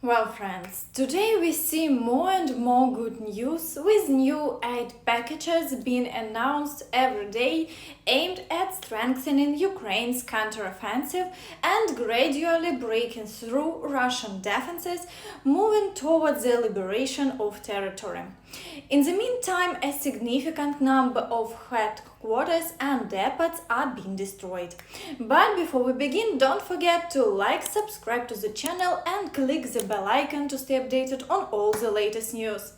Well, friends, today we see more and more good news with new aid packages being announced every day aimed at strengthening Ukraine's counteroffensive and gradually breaking through Russian defenses, moving towards the liberation of territory. In the meantime, a significant number of headquarters and depots are being destroyed. But before we begin, don't forget to like, subscribe to the channel and click the bell icon to stay updated on all the latest news.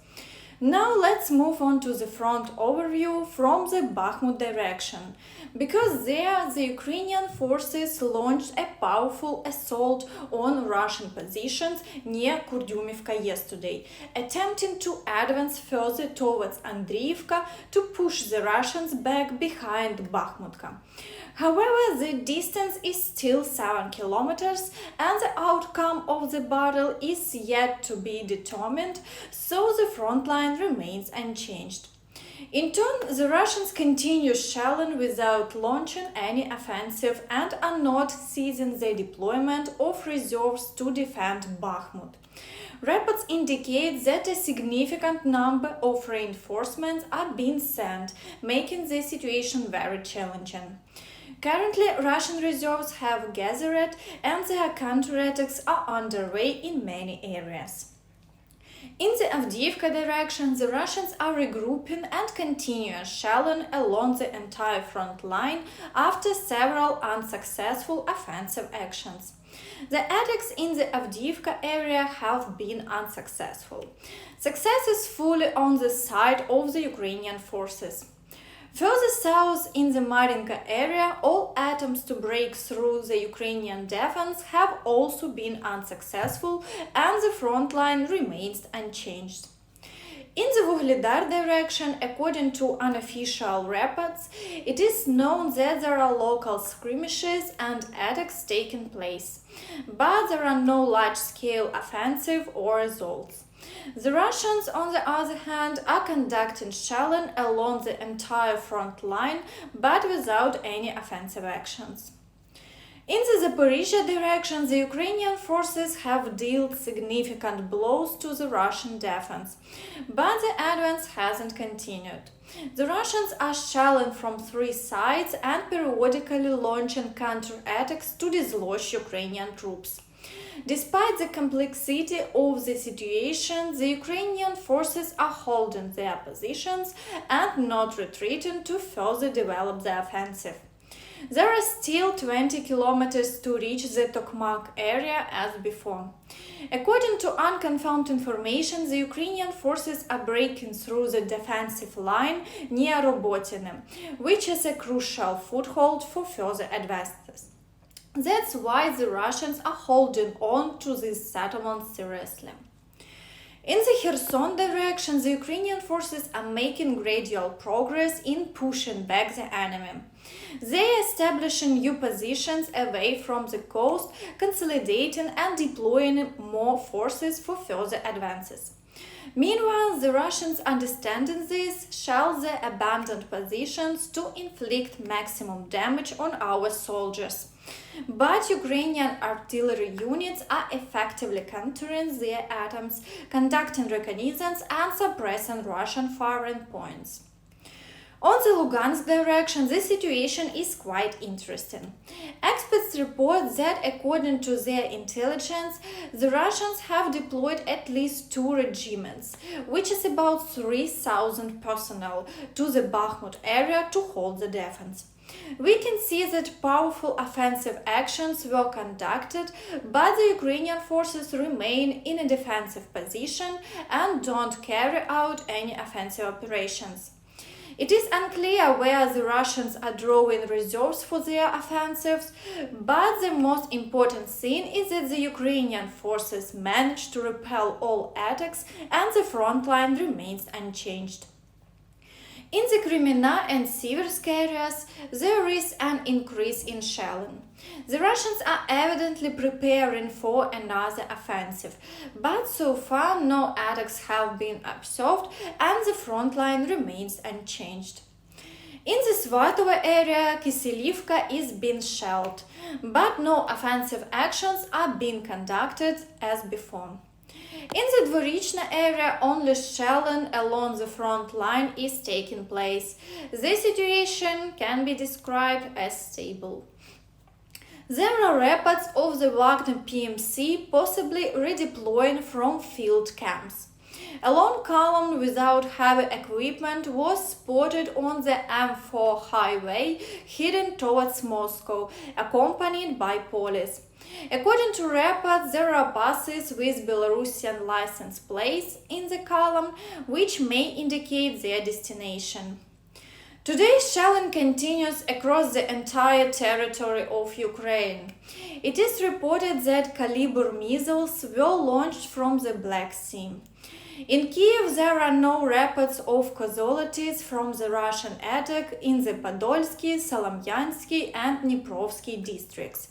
Now let's move on to the front overview from the Bakhmut direction, because there the Ukrainian forces launched a powerful assault on Russian positions near Kurdyumivka yesterday, attempting to advance further towards Andriivka to push the Russians back behind Bakhmutka. However, the distance is still 7 kilometers and the outcome of the battle is yet to be determined, so the front line remains unchanged. In turn, the Russians continue shelling without launching any offensive and are not ceasing the deployment of reserves to defend Bakhmut. Reports indicate that a significant number of reinforcements are being sent, making the situation very challenging. Currently, Russian reserves have gathered and their counterattacks are underway in many areas. In the Avdiivka direction, the Russians are regrouping and continue shelling along the entire front line after several unsuccessful offensive actions. The attacks in the Avdiivka area have been unsuccessful. Success is fully on the side of the Ukrainian forces. Further south in the Marinka area, all attempts to break through the Ukrainian defense have also been unsuccessful and the front line remains unchanged. In the Vuhledar direction, according to unofficial reports, it is known that there are local skirmishes and attacks taking place, but there are no large-scale offensive or assaults. The Russians, on the other hand, are conducting shelling along the entire front line, but without any offensive actions. In the Zaporizhia direction, the Ukrainian forces have dealt significant blows to the Russian defense, but the advance hasn't continued. The Russians are shelling from three sides and periodically launching counterattacks to dislodge Ukrainian troops. Despite the complexity of the situation, the Ukrainian forces are holding their positions and not retreating to further develop the offensive. There are still 20 kilometers to reach the Tokmak area as before. According to unconfirmed information, the Ukrainian forces are breaking through the defensive line near Robotine, which is a crucial foothold for further advances. That's why the Russians are holding on to this settlement seriously. In the Kherson direction, the Ukrainian forces are making gradual progress in pushing back the enemy. They are establishing new positions away from the coast, consolidating and deploying more forces for further advances. Meanwhile, the Russians, understanding this, shell the abandoned positions to inflict maximum damage on our soldiers. But Ukrainian artillery units are effectively countering their attempts, conducting reconnaissance and suppressing Russian firing points. On the Lugansk direction, the situation is quite interesting. Experts report that, according to their intelligence, the Russians have deployed at least 2 regiments, which is about 3,000 personnel, to the Bakhmut area to hold the defense. We can see that powerful offensive actions were conducted, but the Ukrainian forces remain in a defensive position and don't carry out any offensive operations. It is unclear where the Russians are drawing reserves for their offensives, but the most important thing is that the Ukrainian forces managed to repel all attacks and the front line remains unchanged. In the Kremina and Siversk areas, there is an increase in shelling. The Russians are evidently preparing for another offensive, but so far no attacks have been observed and the front line remains unchanged. In the Svatova area, Kiselivka is being shelled, but no offensive actions are being conducted as before. In the Dvorichna area, only shelling along the front line is taking place. The situation can be described as stable. There are reports of the Wagner PMC possibly redeploying from field camps. A long column without heavy equipment was spotted on the M4 highway heading towards Moscow, accompanied by police. According to reports, there are buses with Belarusian license plates in the column, which may indicate their destination. Today's shelling continues across the entire territory of Ukraine. It is reported that Caliber missiles were launched from the Black Sea. In Kiev, there are no reports of casualties from the Russian attack in the Podolsky, Salomyansky, and Dniprovsky districts.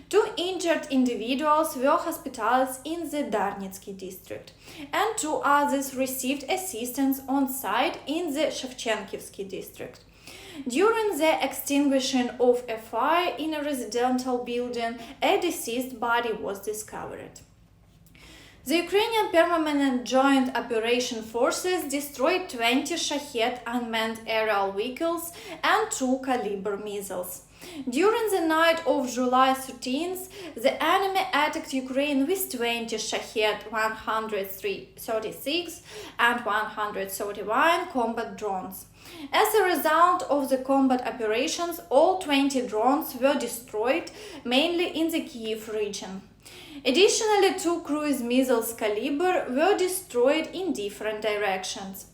2 injured individuals were hospitalized in the Darnitsky district, and 2 others received assistance on site in the Shevchenkivsky district. During the extinguishing of a fire in a residential building, a deceased body was discovered. The Ukrainian Permanent Joint Operation Forces destroyed 20 Shahed unmanned aerial vehicles and 2 Caliber missiles. During the night of July 13th, the enemy attacked Ukraine with 20 Shahed 136 and 131 combat drones. As a result of the combat operations, all 20 drones were destroyed, mainly in the Kiev region. Additionally, 2 cruise missiles Caliber were destroyed in different directions.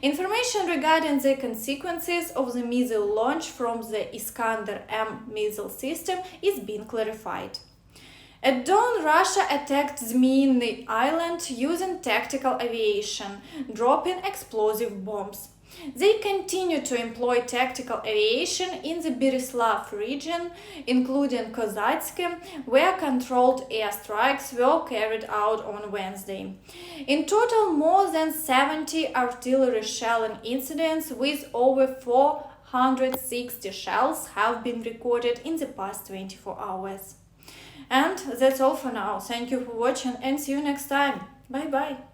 Information regarding the consequences of the missile launch from the Iskander-M missile system is being clarified. At dawn, Russia attacked Zmyny Island using tactical aviation, dropping explosive bombs. They continue to employ tactical aviation in the Berislav region, including Kozatsk, where controlled airstrikes were carried out on Wednesday. In total, more than 70 artillery shelling incidents with over 460 shells have been recorded in the past 24 hours. And that's all for now. Thank you for watching and see you next time. Bye bye.